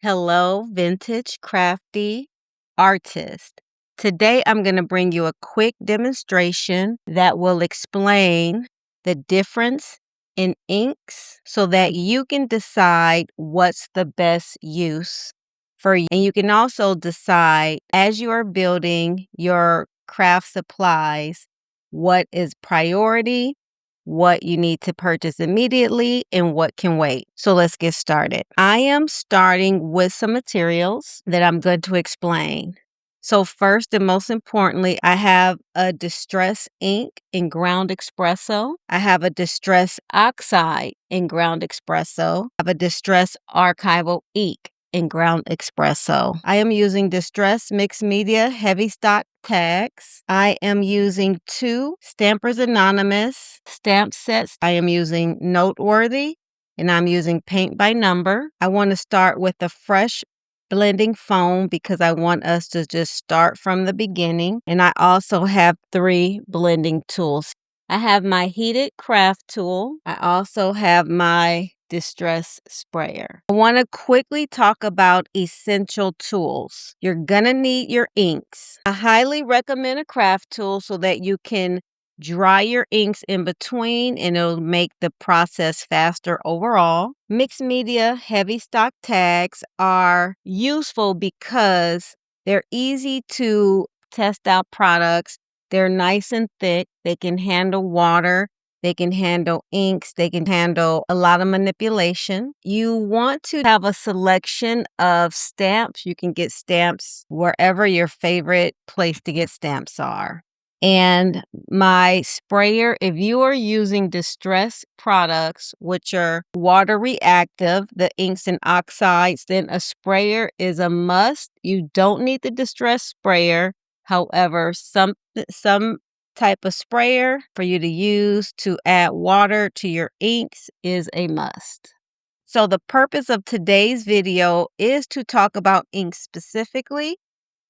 Hello, vintage crafty artist. Today I'm going to bring you a quick demonstration that will explain the difference in inks so that you can decide what's the best use for you. And you can also decide as you are building your craft supplies what is priority, what you need to purchase immediately, and what can wait. So let's get started. I am starting with some materials that I'm going to explain. So first and most importantly, I have a distress ink in ground espresso. I have a distress oxide in ground espresso. I have a distress archival ink in ground espresso. I am using distress mixed media heavy stock tags. I am using 2 Stampers Anonymous stamp sets. I am using Noteworthy and I'm using paint by number. I want to start with the fresh blending foam because I want us to just start from the beginning. And I also have 3 blending tools. I have my heated craft tool. I also have my distress sprayer. I want to quickly talk about essential tools. You're gonna need your inks. I highly recommend a craft tool so that you can dry your inks in between and it'll make the process faster overall. Mixed media heavy stock tags are useful because they're easy to test out products. They're nice and thick. They can handle water. They can handle inks. They can handle a lot of manipulation. You want to have a selection of stamps. You can get stamps wherever your favorite place to get stamps are. And my sprayer, if you are using distress products, which are water reactive, the inks and oxides, then a sprayer is a must. You don't need the distress sprayer. However, some type of sprayer for you to use to add water to your inks is a must. So the purpose of today's video is to talk about inks specifically.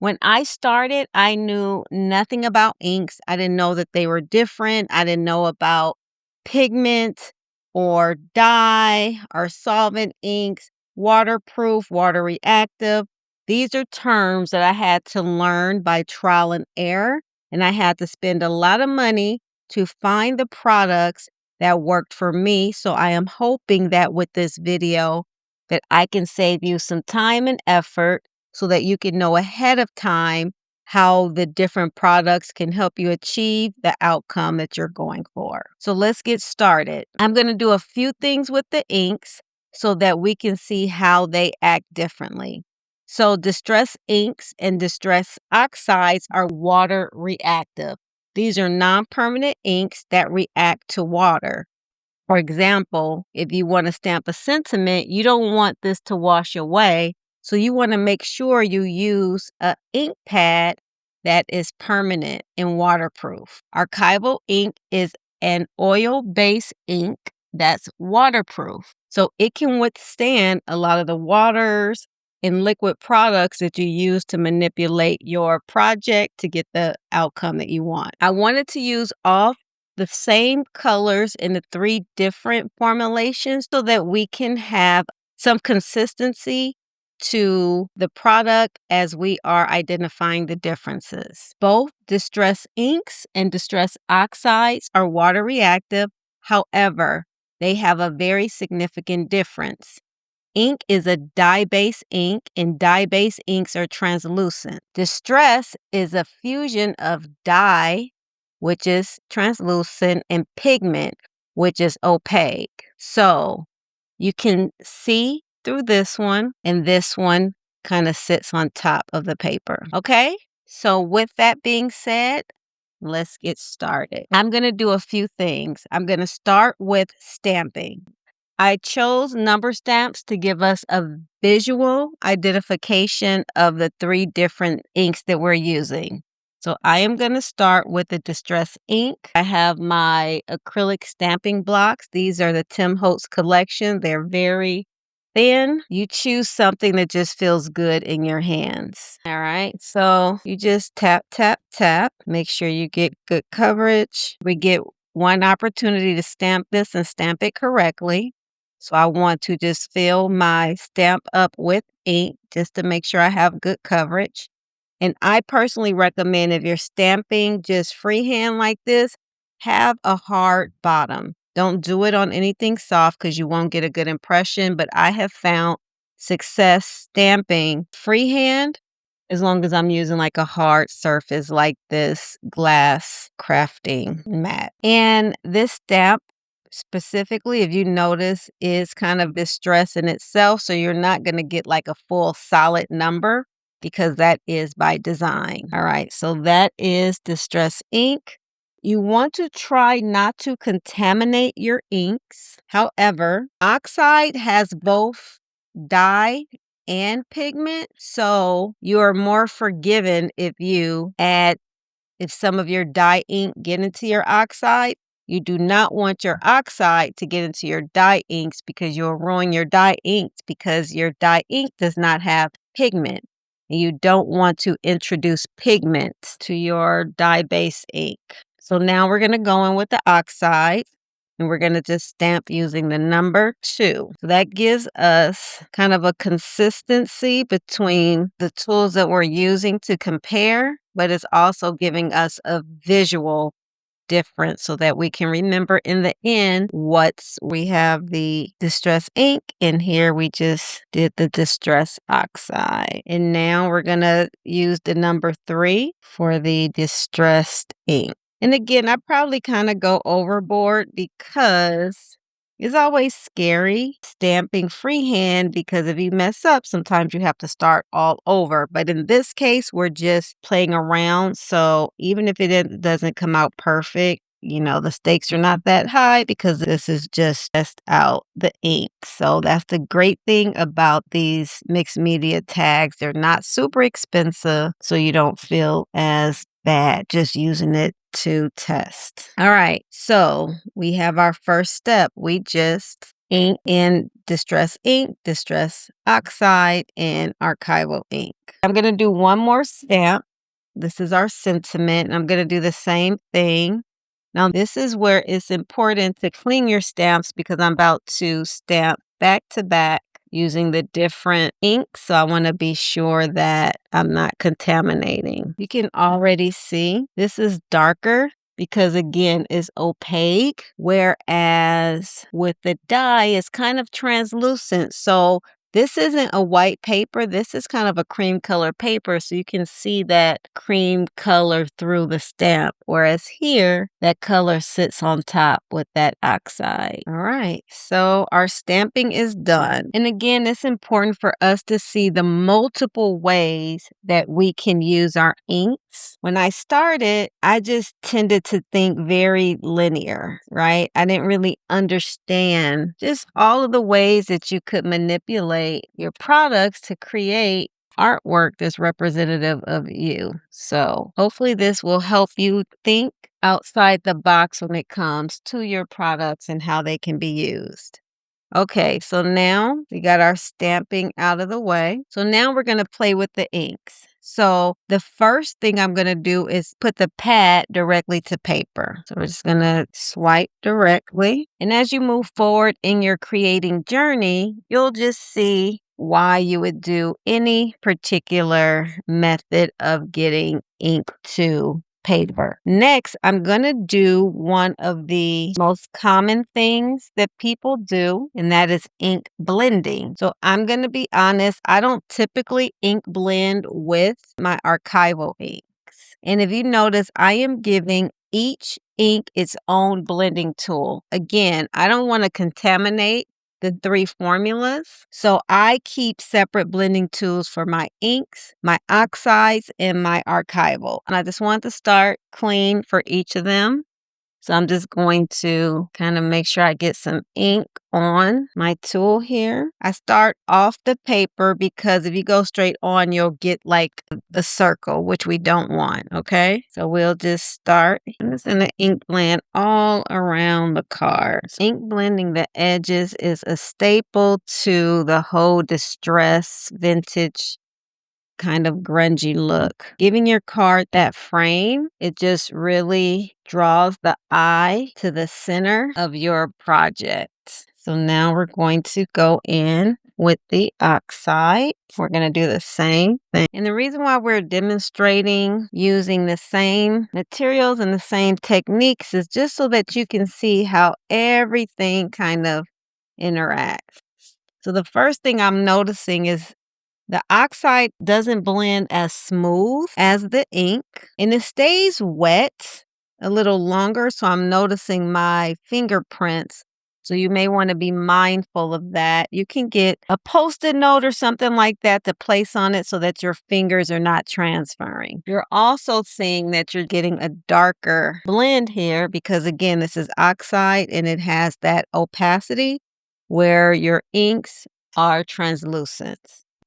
When I started, I knew nothing about inks. I didn't know that they were different. I didn't know about pigment or dye or solvent inks, waterproof, water reactive. These are terms that I had to learn by trial and error, and I had to spend a lot of money to find the products that worked for me. So I am hoping that with this video that I can save you some time and effort so that you can know ahead of time how the different products can help you achieve the outcome that you're going for. So let's get started. I'm going to do a few things with the inks so that we can see how they act differently. So distress inks and distress oxides are water reactive. These are non-permanent inks that react to water. For example, if you want to stamp a sentiment, you don't want this to wash away. So you want to make sure you use an ink pad that is permanent and waterproof. Archival ink is an oil-based ink that's waterproof. So it can withstand a lot of the waters and liquid products that you use to manipulate your project to get the outcome that you want. I wanted to use all the same colors in the 3 different formulations so that we can have some consistency to the product as we are identifying the differences. Both distress inks and distress oxides are water reactive. However, they have a very significant difference. Ink is a dye-based ink, and dye-based inks are translucent. Distress is a fusion of dye, which is translucent, and pigment, which is opaque. So you can see through this one, and this one kind of sits on top of the paper. Okay? So with that being said, let's get started. I'm going to do a few things. I'm going to start with stamping. I chose number stamps to give us a visual identification of the 3 different inks that we're using. So I am going to start with the distress ink. I have my acrylic stamping blocks. These are the Tim Holtz collection. They're very thin. You choose something that just feels good in your hands. All right. So you just tap, tap, tap. Make sure you get good coverage. We get one opportunity to stamp this and stamp it correctly. So I want to just fill my stamp up with ink just to make sure I have good coverage. And I personally recommend if you're stamping just freehand like this, have a hard bottom. Don't do it on anything soft because you won't get a good impression. But I have found success stamping freehand as long as I'm using like a hard surface like this glass crafting mat. And this stamp specifically, if you notice, is kind of distressed in itself. So you're not going to get like a full solid number because that is by design. All right, so that is distress ink. You want to try not to contaminate your inks. However, Oxide has both dye and pigment, so you are more forgiven if you add if some of your dye ink get into your oxide. You do not want your oxide to get into your dye inks because you'll ruin your dye inks because your dye ink does not have pigment. And you don't want to introduce pigment to your dye-based ink. So now we're going to go in with the oxide. And we're going to just stamp using the number 2. So that gives us kind of a consistency between the tools that we're using to compare, but it's also giving us a visual difference so that we can remember in the end we have the distress ink, and here we just did the distress oxide. And now we're going to use the number 3 for the distressed ink. And again, I probably kind of go overboard because it's always scary stamping freehand because if you mess up, sometimes you have to start all over. But in this case, we're just playing around. So even if it doesn't come out perfect, the stakes are not that high because this is just test out the ink. So that's the great thing about these mixed media tags. They're not super expensive, so you don't feel as bad just using it to test. All right, so we have our first step. We just ink in distress ink, distress oxide, and archival ink. I'm going to do one more stamp. This is our sentiment. I'm going to do the same thing. Now, this is where it's important to clean your stamps because I'm about to stamp back to back using the different inks. So I want to be sure that I'm not contaminating. You can already see this is darker because again, it's opaque, whereas with the dye, it's kind of translucent. So this isn't a white paper. This is kind of a cream color paper. So you can see that cream color through the stamp. Whereas here, that color sits on top with that oxide. All right. So our stamping is done. And again, it's important for us to see the multiple ways that we can use our inks. When I started, I just tended to think very linear, right? I didn't really understand just all of the ways that you could manipulate your products to create artwork that's representative of you. So hopefully this will help you think outside the box when it comes to your products and how they can be used. Okay, so now we got our stamping out of the way. So now we're going to play with the inks. So the first thing I'm going to do is put the pad directly to paper. So we're just going to swipe directly. And as you move forward in your creating journey, you'll just see why you would do any particular method of getting ink to paper. Next, I'm going to do one of the most common things that people do, and that is ink blending. So I'm going to be honest, I don't typically ink blend with my archival inks. And if you notice, I am giving each ink its own blending tool. Again, I don't want to contaminate the 3 formulas. So I keep separate blending tools for my inks, my oxides, and my archival. And I just want to start clean for each of them. So I'm just going to kind of make sure I get some ink on my tool here. I start off the paper because if you go straight on, you'll get like the circle, which we don't want, okay? So we'll just start. I'm just going to ink blend all around the cards. Ink blending the edges is a staple to the whole distress vintage kind of grungy look. Giving your card that frame, it just really draws the eye to the center of your project. So now we're going to go in with the oxide. We're going to do the same thing. And the reason why we're demonstrating using the same materials and the same techniques is just so that you can see how everything kind of interacts. So the first thing I'm noticing is the oxide doesn't blend as smooth as the ink, and it stays wet a little longer, so I'm noticing my fingerprints. So you may want to be mindful of that. You can get a Post-it note or something like that to place on it so that your fingers are not transferring. You're also seeing that you're getting a darker blend here because, again, this is oxide and it has that opacity where your inks are translucent.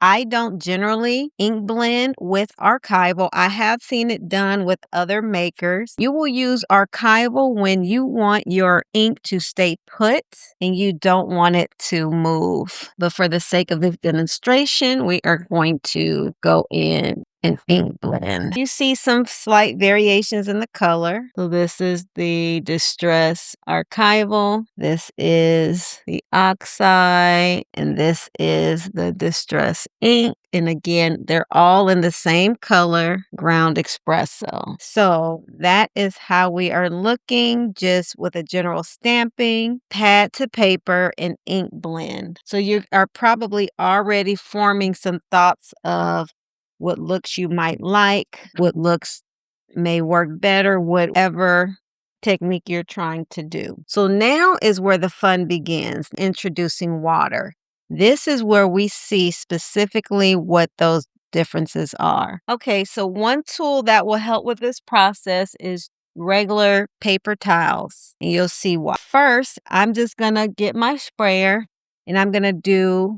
I don't generally ink blend with Archival. I have seen it done with other makers. You will use Archival when you want your ink to stay put and you don't want it to move. But for the sake of this demonstration, we are going to go in and ink blend. You see some slight variations in the color. So this is the Distress Archival. This is the Oxide, and this is the Distress ink. And again, they're all in the same color, ground espresso. So that is how we are looking, just with a general stamping, pad to paper, and ink blend. So you are probably already forming some thoughts of what looks you might like, what looks may work better, whatever technique you're trying to do. So now is where the fun begins, introducing water. This is where we see specifically what those differences are. Okay, so one tool that will help with this process is regular paper towels. And you'll see why. First, I'm just gonna get my sprayer and I'm gonna do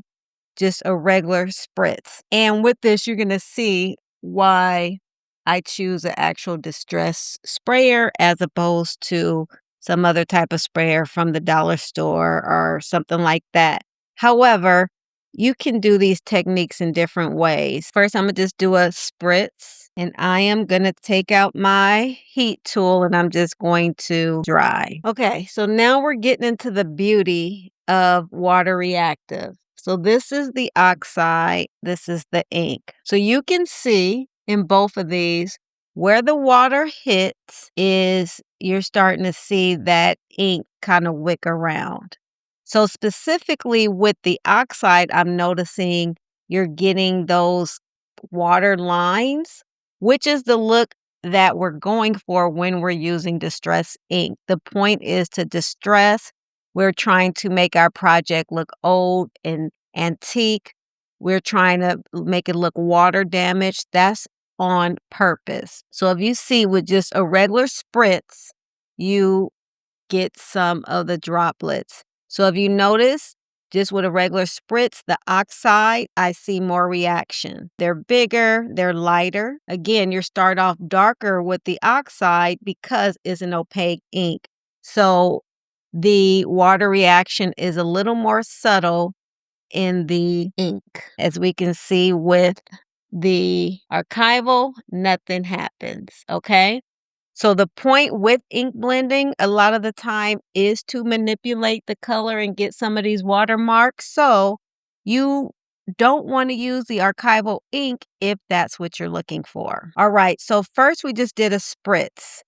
just a regular spritz. And with this, you're going to see why I choose an actual distress sprayer as opposed to some other type of sprayer from the dollar store or something like that. However, you can do these techniques in different ways. First, I'm going to just do a spritz, and I am going to take out my heat tool and I'm just going to dry. Okay, so now we're getting into the beauty of water reactive. So this is the oxide, this is the ink. So you can see in both of these where the water hits is you're starting to see that ink kind of wick around. So specifically with the oxide, I'm noticing you're getting those water lines, which is the look that we're going for when we're using distress ink. The point is to distress. We're trying to make our project look old and antique. We're trying to make it look water damaged. That's on purpose. So if you see with just a regular spritz, you get some of the droplets. So if you notice, just with a regular spritz, the oxide, I see more reaction. They're bigger, they're lighter. Again, you start off darker with the oxide because it's an opaque ink. So the water reaction is a little more subtle in the ink. As we can see with the Archival, nothing happens, okay? So the point with ink blending a lot of the time is to manipulate the color and get some of these watermarks. So you don't want to use the Archival ink if that's what you're looking for. All right, so first we just did a spritz.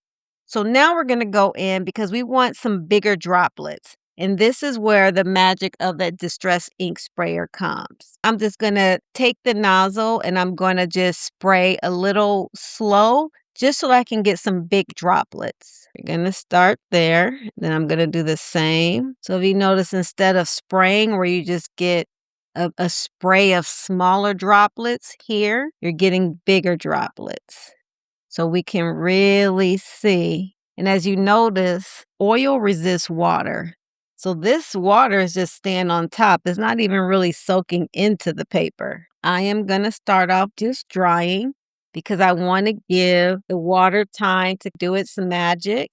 So now we're going to go in because we want some bigger droplets. And this is where the magic of that distress ink sprayer comes. I'm just going to take the nozzle and I'm going to just spray a little slow just so I can get some big droplets. We're going to start there. Then I'm going to do the same. So if you notice, instead of spraying where you just get a spray of smaller droplets here, you're getting bigger droplets. So we can really see. And as you notice, oil resists water. So this water is just staying on top. It's not even really soaking into the paper. I am going to start off just drying because I want to give the water time to do its magic.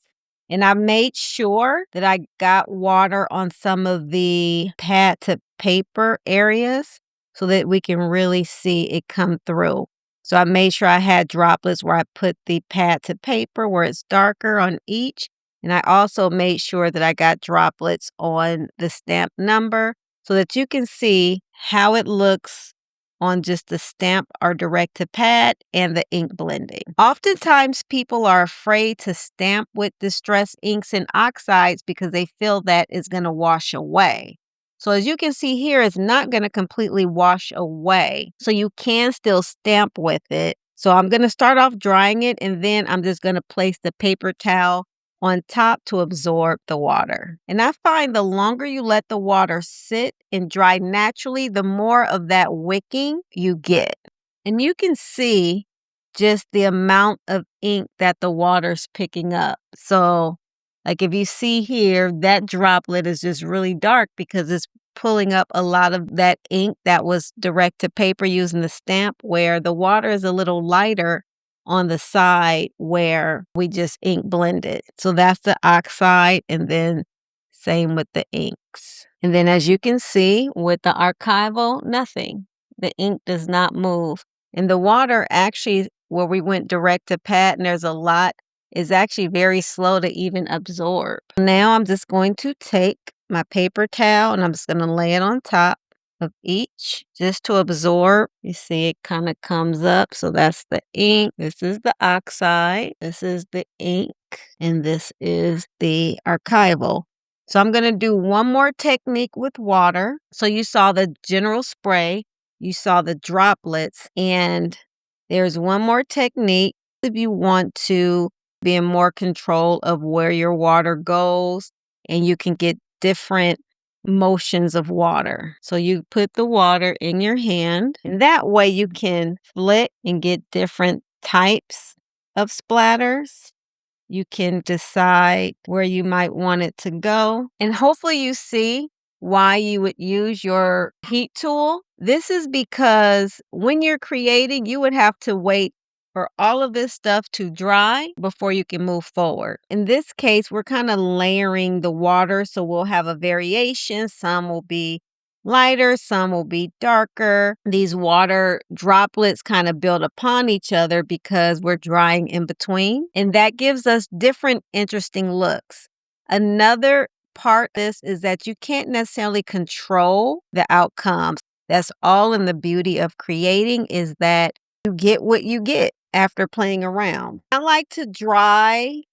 And I made sure that I got water on some of the pad to paper areas so that we can really see it come through. So I made sure I had droplets where I put the pad to paper where it's darker on each. And I also made sure that I got droplets on the stamp number so that you can see how it looks on just the stamp or direct to pad and the ink blending. Oftentimes people are afraid to stamp with distress inks and oxides because they feel that it's going to wash away. So as you can see here, it's not going to completely wash away. So you can still stamp with it. So I'm going to start off drying it, and then I'm just going to place the paper towel on top to absorb the water. And I find the longer you let the water sit and dry naturally, the more of that wicking you get. And you can see just the amount of ink that the water's picking up. So like if you see here, that droplet is just really dark because it's pulling up a lot of that ink that was direct to paper using the stamp, where the water is a little lighter on the side where we just ink blended. So that's the oxide, and then same with the inks. And then as you can see with the archival, nothing. The ink does not move. And the water actually, where we went direct to pad and there's a lot, is actually very slow to even absorb. Now I'm just going to take my paper towel and I'm just going to lay it on top of each just to absorb. You see it kind of comes up. So that's the ink. This is the oxide. This is the ink. And this is the archival. So I'm going to do one more technique with water. So you saw the general spray. You saw the droplets. And there's one more technique if you want to be in more control of where your water goes, and you can get different motions of water. So you put the water in your hand, and that way you can flick and get different types of splatters. You can decide where you might want it to go. And hopefully you see why you would use your heat tool. This is because when you're creating, you would have to wait for all of this stuff to dry before you can move forward. In this case, we're kind of layering the water, so we'll have a variation. Some will be lighter, some will be darker. These water droplets kind of build upon each other because we're drying in between, and that gives us different interesting looks. Another part of this is that you can't necessarily control the outcomes. That's all in the beauty of creating, is that you get what you get after playing around. I like to dry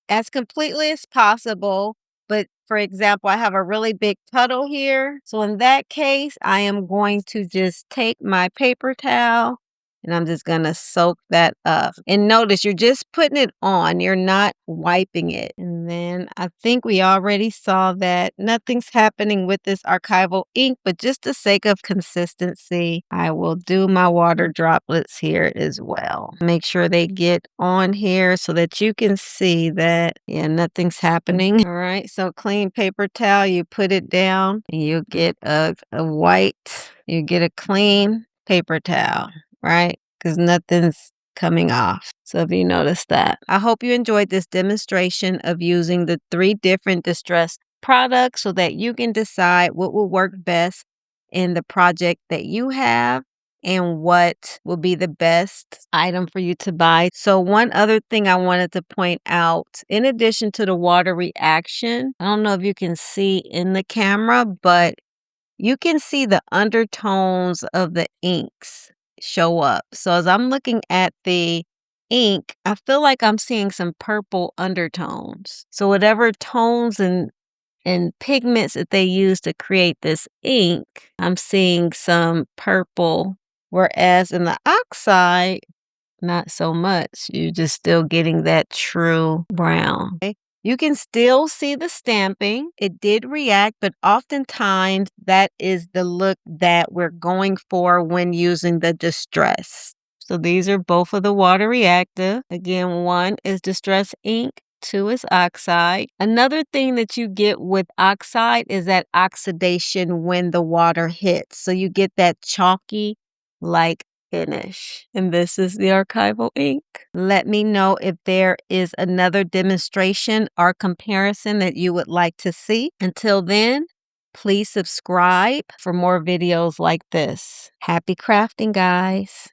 as completely as possible, but for example, I have a really big puddle here. So in that case, I am going to just take my paper towel and I'm just going to soak that up. And notice you're just putting it on. You're not wiping it. And then I think we already saw that nothing's happening with this archival ink, but just the sake of consistency, I will do my water droplets here as well. Make sure they get on here so that you can see that, yeah, nothing's happening. All right, so clean paper towel, you put it down and you get a white, you get a clean paper towel, right? Because nothing's coming off. So if you notice that. I hope you enjoyed this demonstration of using the 3 different distress products so that you can decide what will work best in the project that you have and what will be the best item for you to buy. So one other thing I wanted to point out, in addition to the water reaction, I don't know if you can see in the camera, but you can see the undertones of the inks show up. So as I'm looking at the ink, I feel like I'm seeing some purple undertones. So whatever tones and pigments that they use to create this ink, I'm seeing some purple. Whereas in the oxide, not so much. You're just still getting that true brown. Okay? You can still see the stamping. It did react, but oftentimes that is the look that we're going for when using the distress. So these are both of the water reactive. Again, one is distress ink, 2 is oxide. Another thing that you get with oxide is that oxidation when the water hits. So you get that chalky like finish. And this is the archival ink. Let me know if there is another demonstration or comparison that you would like to see. Until then, please subscribe for more videos like this. Happy crafting, guys.